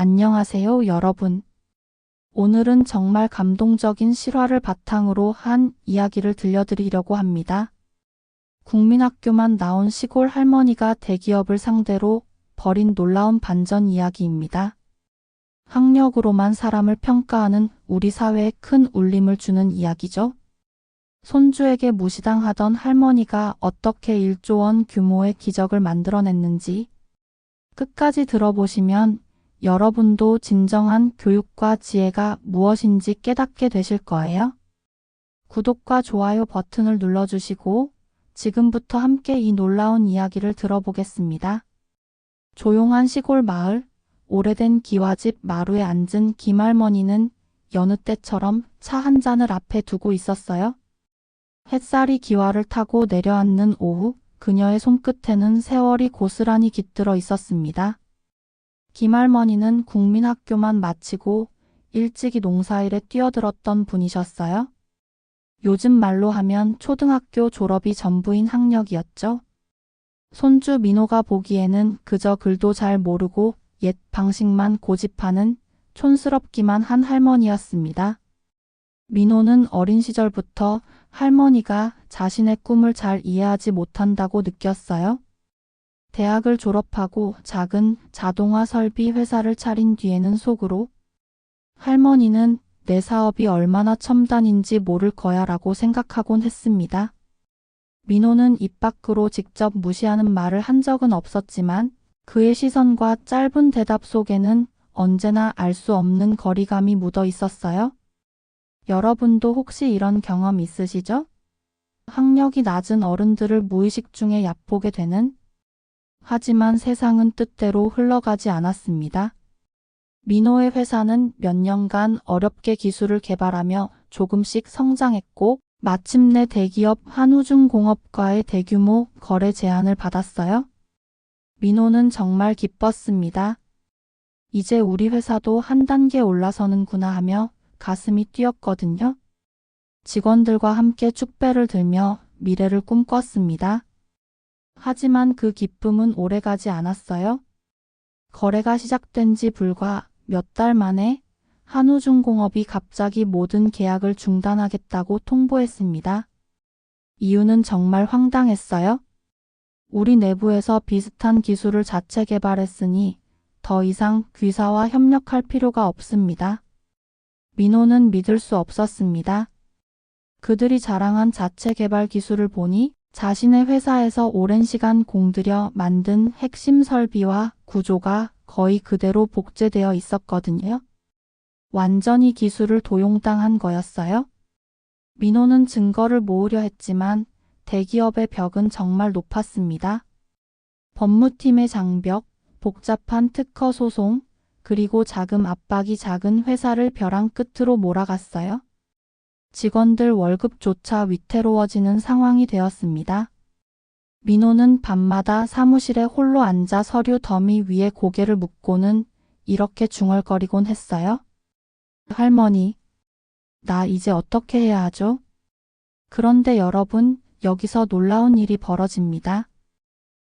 안녕하세요, 여러분. 오늘은 정말 감동적인 실화를 바탕으로 한 이야기를 들려드리려고 합니다. 국민학교만 나온 시골 할머니가 대기업을 상대로 벌인 놀라운 반전 이야기입니다. 학력으로만 사람을 평가하는 우리 사회에 큰 울림을 주는 이야기죠. 손주에게 무시당하던 할머니가 어떻게 1조 원 규모의 기적을 만들어냈는지 끝까지 들어보시면 여러분도 진정한 교육과 지혜가 무엇인지 깨닫게 되실 거예요. 구독과 좋아요 버튼을 눌러주시고 지금부터 함께 이 놀라운 이야기를 들어보겠습니다. 조용한 시골 마을, 오래된 기와집 마루에 앉은 김할머니는 여느 때처럼 차 한 잔을 앞에 두고 있었어요. 햇살이 기와를 타고 내려앉는 오후, 그녀의 손끝에는 세월이 고스란히 깃들어 있었습니다. 김할머니는 국민학교만 마치고 일찍이 농사일에 뛰어들었던 분이셨어요. 요즘 말로 하면 초등학교 졸업이 전부인 학력이었죠. 손주 민호가 보기에는 그저 글도 잘 모르고 옛 방식만 고집하는 촌스럽기만 한 할머니였습니다. 민호는 어린 시절부터 할머니가 자신의 꿈을 잘 이해하지 못한다고 느꼈어요. 대학을 졸업하고 작은 자동화 설비 회사를 차린 뒤에는 속으로 할머니는 내 사업이 얼마나 첨단인지 모를 거야 라고 생각하곤 했습니다. 민호는 입 밖으로 직접 무시하는 말을 한 적은 없었지만 그의 시선과 짧은 대답 속에는 언제나 알 수 없는 거리감이 묻어 있었어요. 여러분도 혹시 이런 경험 있으시죠? 학력이 낮은 어른들을 무의식 중에 얕보게 되는? 하지만 세상은 뜻대로 흘러가지 않았습니다. 민호의 회사는 몇 년간 어렵게 기술을 개발하며 조금씩 성장했고 마침내 대기업 한우중공업과의 대규모 거래 제안을 받았어요. 민호는 정말 기뻤습니다. 이제 우리 회사도 한 단계 올라서는구나 하며 가슴이 뛰었거든요. 직원들과 함께 축배를 들며 미래를 꿈꿨습니다. 하지만 그 기쁨은 오래가지 않았어요. 거래가 시작된 지 불과 몇 달 만에 한우중공업이 갑자기 모든 계약을 중단하겠다고 통보했습니다. 이유는 정말 황당했어요. 우리 내부에서 비슷한 기술을 자체 개발했으니 더 이상 귀사와 협력할 필요가 없습니다. 민호는 믿을 수 없었습니다. 그들이 자랑한 자체 개발 기술을 보니 자신의 회사에서 오랜 시간 공들여 만든 핵심 설비와 구조가 거의 그대로 복제되어 있었거든요. 완전히 기술을 도용당한 거였어요. 민호는 증거를 모으려 했지만 대기업의 벽은 정말 높았습니다. 법무팀의 장벽, 복잡한 특허 소송, 그리고 자금 압박이 작은 회사를 벼랑 끝으로 몰아갔어요. 직원들 월급조차 위태로워지는 상황이 되었습니다. 민호는 밤마다 사무실에 홀로 앉아 서류 더미 위에 고개를 묻고는 이렇게 중얼거리곤 했어요. 할머니, 나 이제 어떻게 해야 하죠? 그런데 여러분, 여기서 놀라운 일이 벌어집니다.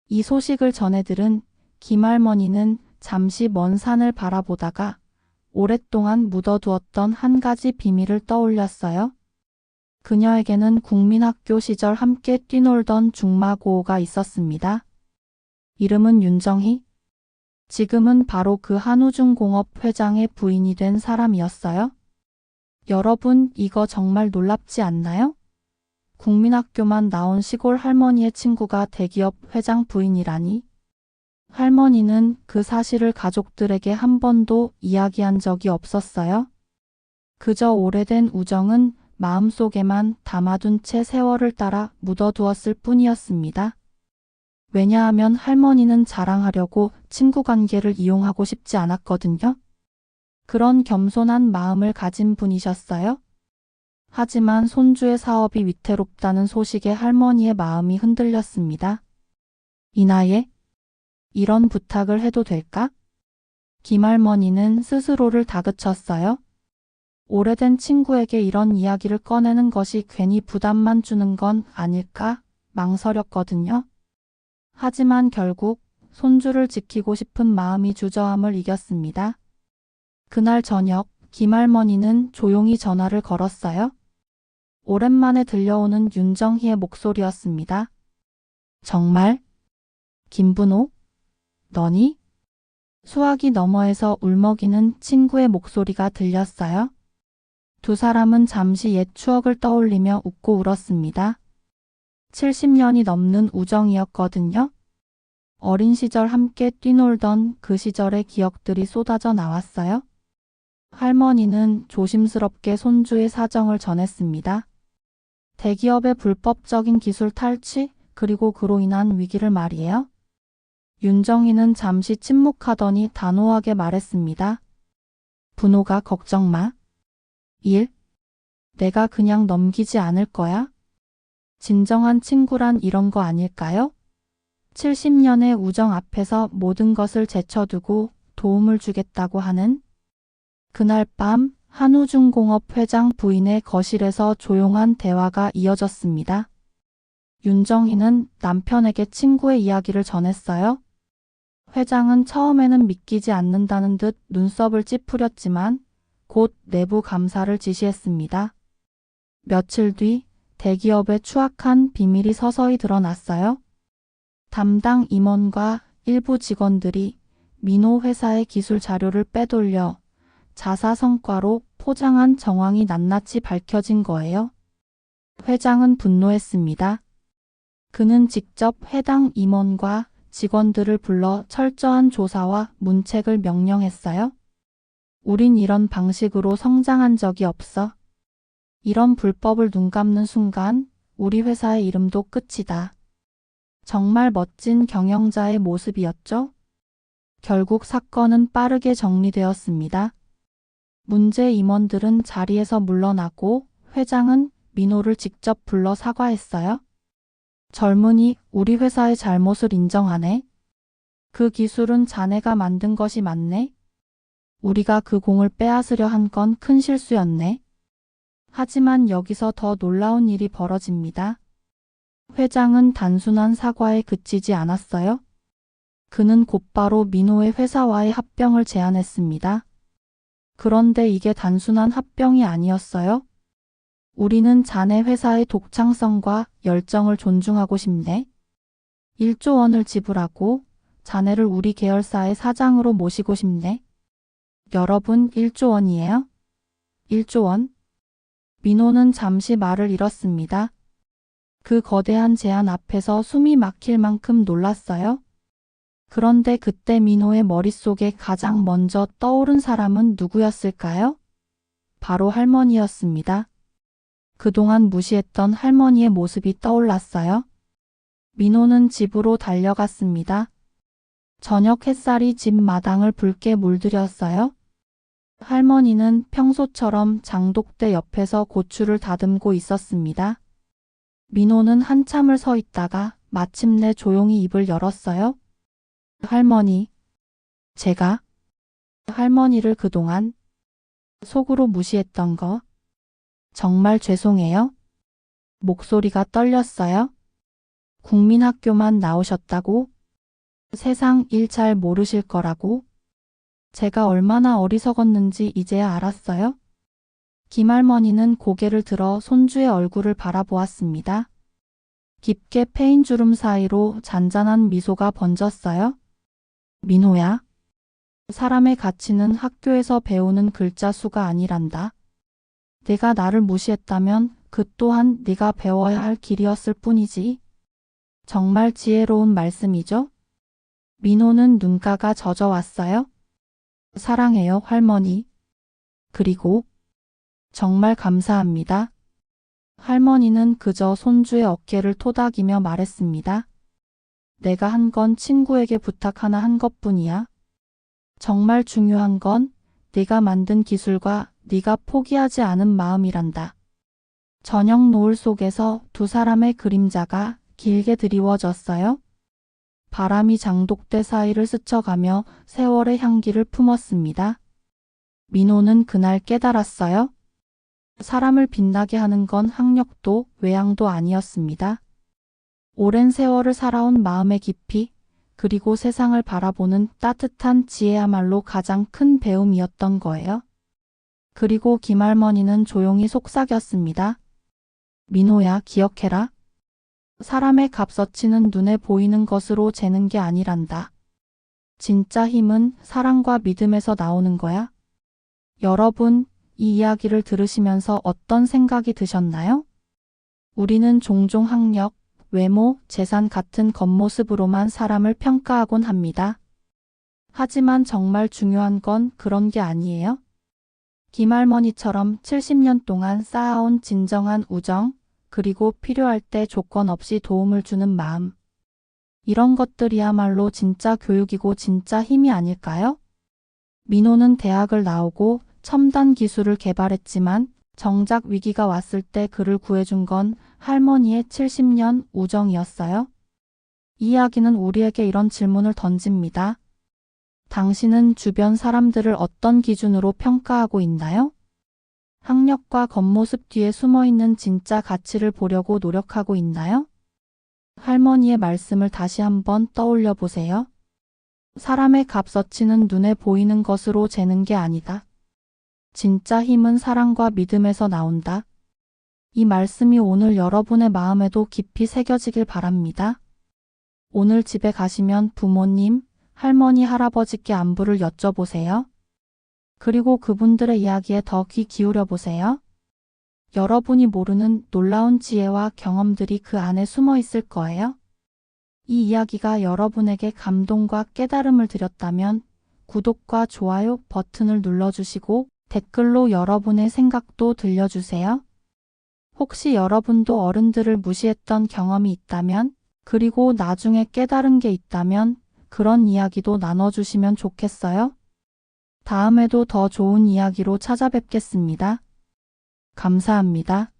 이 소식을 전해 들은 김할머니는 잠시 먼 산을 바라보다가 오랫동안 묻어두었던 한 가지 비밀을 떠올렸어요. 그녀에게는 국민학교 시절 함께 뛰놀던 중마고우가 있었습니다. 이름은 윤정희. 지금은 바로 그 한우중공업 회장의 부인이 된 사람이었어요. 여러분, 이거 정말 놀랍지 않나요? 국민학교만 나온 시골 할머니의 친구가 대기업 회장 부인이라니. 할머니는 그 사실을 가족들에게 한 번도 이야기한 적이 없었어요. 그저 오래된 우정은 마음속에만 담아둔 채 세월을 따라 묻어두었을 뿐이었습니다. 왜냐하면 할머니는 자랑하려고 친구 관계를 이용하고 싶지 않았거든요. 그런 겸손한 마음을 가진 분이셨어요. 하지만 손주의 사업이 위태롭다는 소식에 할머니의 마음이 흔들렸습니다. 이 나이에 이런 부탁을 해도 될까? 김할머니는 스스로를 다그쳤어요. 오래된 친구에게 이런 이야기를 꺼내는 것이 괜히 부담만 주는 건 아닐까 망설였거든요. 하지만 결국 손주를 지키고 싶은 마음이 주저함을 이겼습니다. 그날 저녁 김할머니는 조용히 전화를 걸었어요. 오랜만에 들려오는 윤정희의 목소리였습니다. 정말? 김분호? 너니? 수화기 너머에서 울먹이는 친구의 목소리가 들렸어요. 두 사람은 잠시 옛 추억을 떠올리며 웃고 울었습니다. 70년이 넘는 우정이었거든요. 어린 시절 함께 뛰놀던 그 시절의 기억들이 쏟아져 나왔어요. 할머니는 조심스럽게 손주의 사정을 전했습니다. 대기업의 불법적인 기술 탈취, 그리고 그로 인한 위기를 말이에요. 윤정희는 잠시 침묵하더니 단호하게 말했습니다. 분호가 걱정 마. 일? 내가 그냥 넘기지 않을 거야. 진정한 친구란 이런 거 아닐까요? 70년의 우정 앞에서 모든 것을 제쳐두고 도움을 주겠다고 하는. 그날 밤 한우중공업 회장 부인의 거실에서 조용한 대화가 이어졌습니다. 윤정희는 남편에게 친구의 이야기를 전했어요. 회장은 처음에는 믿기지 않는다는 듯 눈썹을 찌푸렸지만 곧 내부 감사를 지시했습니다. 며칠 뒤 대기업의 추악한 비밀이 서서히 드러났어요. 담당 임원과 일부 직원들이 민호 회사의 기술 자료를 빼돌려 자사 성과로 포장한 정황이 낱낱이 밝혀진 거예요. 회장은 분노했습니다. 그는 직접 해당 임원과 직원들을 불러 철저한 조사와 문책을 명령했어요. 우린 이런 방식으로 성장한 적이 없어. 이런 불법을 눈감는 순간 우리 회사의 이름도 끝이다. 정말 멋진 경영자의 모습이었죠? 결국 사건은 빠르게 정리되었습니다. 문제 임원들은 자리에서 물러나고 회장은 민호를 직접 불러 사과했어요. 젊은이, 우리 회사의 잘못을 인정하네. 그 기술은 자네가 만든 것이 맞네. 우리가 그 공을 빼앗으려 한 건 큰 실수였네. 하지만 여기서 더 놀라운 일이 벌어집니다. 회장은 단순한 사과에 그치지 않았어요. 그는 곧바로 민호의 회사와의 합병을 제안했습니다. 그런데 이게 단순한 합병이 아니었어요. 우리는 자네 회사의 독창성과 열정을 존중하고 싶네. 1조 원을 지불하고 자네를 우리 계열사의 사장으로 모시고 싶네. 여러분, 1조 원이에요? 1조 원? 민호는 잠시 말을 잃었습니다. 그 거대한 제안 앞에서 숨이 막힐 만큼 놀랐어요. 그런데 그때 민호의 머릿속에 가장 먼저 떠오른 사람은 누구였을까요? 바로 할머니였습니다. 그동안 무시했던 할머니의 모습이 떠올랐어요. 민호는 집으로 달려갔습니다. 저녁 햇살이 집 마당을 붉게 물들였어요. 할머니는 평소처럼 장독대 옆에서 고추를 다듬고 있었습니다. 민호는 한참을 서 있다가 마침내 조용히 입을 열었어요. 할머니, 제가 할머니를 그동안 속으로 무시했던 거 정말 죄송해요. 목소리가 떨렸어요. 국민학교만 나오셨다고? 세상 일 잘 모르실 거라고? 제가 얼마나 어리석었는지 이제야 알았어요. 김할머니는 고개를 들어 손주의 얼굴을 바라보았습니다. 깊게 패인 주름 사이로 잔잔한 미소가 번졌어요. 민호야, 사람의 가치는 학교에서 배우는 글자 수가 아니란다. 내가 나를 무시했다면 그 또한 네가 배워야 할 길이었을 뿐이지. 정말 지혜로운 말씀이죠? 민호는 눈가가 젖어왔어요. 사랑해요, 할머니. 그리고 정말 감사합니다. 할머니는 그저 손주의 어깨를 토닥이며 말했습니다. 내가 한 건 친구에게 부탁 하나 한 것뿐이야. 정말 중요한 건 네가 만든 기술과 네가 포기하지 않은 마음이란다. 저녁 노을 속에서 두 사람의 그림자가 길게 드리워졌어요. 바람이 장독대 사이를 스쳐가며 세월의 향기를 품었습니다. 민호는 그날 깨달았어요. 사람을 빛나게 하는 건 학력도 외양도 아니었습니다. 오랜 세월을 살아온 마음의 깊이, 그리고 세상을 바라보는 따뜻한 지혜야말로 가장 큰 배움이었던 거예요. 그리고 김할머니는 조용히 속삭였습니다. 민호야, 기억해라. 사람의 값어치는 눈에 보이는 것으로 재는 게 아니란다. 진짜 힘은 사랑과 믿음에서 나오는 거야. 여러분, 이 이야기를 들으시면서 어떤 생각이 드셨나요? 우리는 종종 학력, 외모, 재산 같은 겉모습으로만 사람을 평가하곤 합니다. 하지만 정말 중요한 건 그런 게 아니에요. 김할머니처럼 70년 동안 쌓아온 진정한 우정, 그리고 필요할 때 조건 없이 도움을 주는 마음. 이런 것들이야말로 진짜 교육이고 진짜 힘이 아닐까요? 민호는 대학을 나오고 첨단 기술을 개발했지만 정작 위기가 왔을 때 그를 구해준 건 할머니의 70년 우정이었어요. 이 이야기는 우리에게 이런 질문을 던집니다. 당신은 주변 사람들을 어떤 기준으로 평가하고 있나요? 학력과 겉모습 뒤에 숨어있는 진짜 가치를 보려고 노력하고 있나요? 할머니의 말씀을 다시 한번 떠올려 보세요. 사람의 값어치는 눈에 보이는 것으로 재는 게 아니다. 진짜 힘은 사랑과 믿음에서 나온다. 이 말씀이 오늘 여러분의 마음에도 깊이 새겨지길 바랍니다. 오늘 집에 가시면 부모님, 할머니, 할아버지께 안부를 여쭤보세요. 그리고 그분들의 이야기에 더 귀 기울여 보세요. 여러분이 모르는 놀라운 지혜와 경험들이 그 안에 숨어 있을 거예요. 이 이야기가 여러분에게 감동과 깨달음을 드렸다면 구독과 좋아요 버튼을 눌러주시고 댓글로 여러분의 생각도 들려주세요. 혹시 여러분도 어른들을 무시했던 경험이 있다면, 그리고 나중에 깨달은 게 있다면 그런 이야기도 나눠주시면 좋겠어요. 다음에도 더 좋은 이야기로 찾아뵙겠습니다. 감사합니다.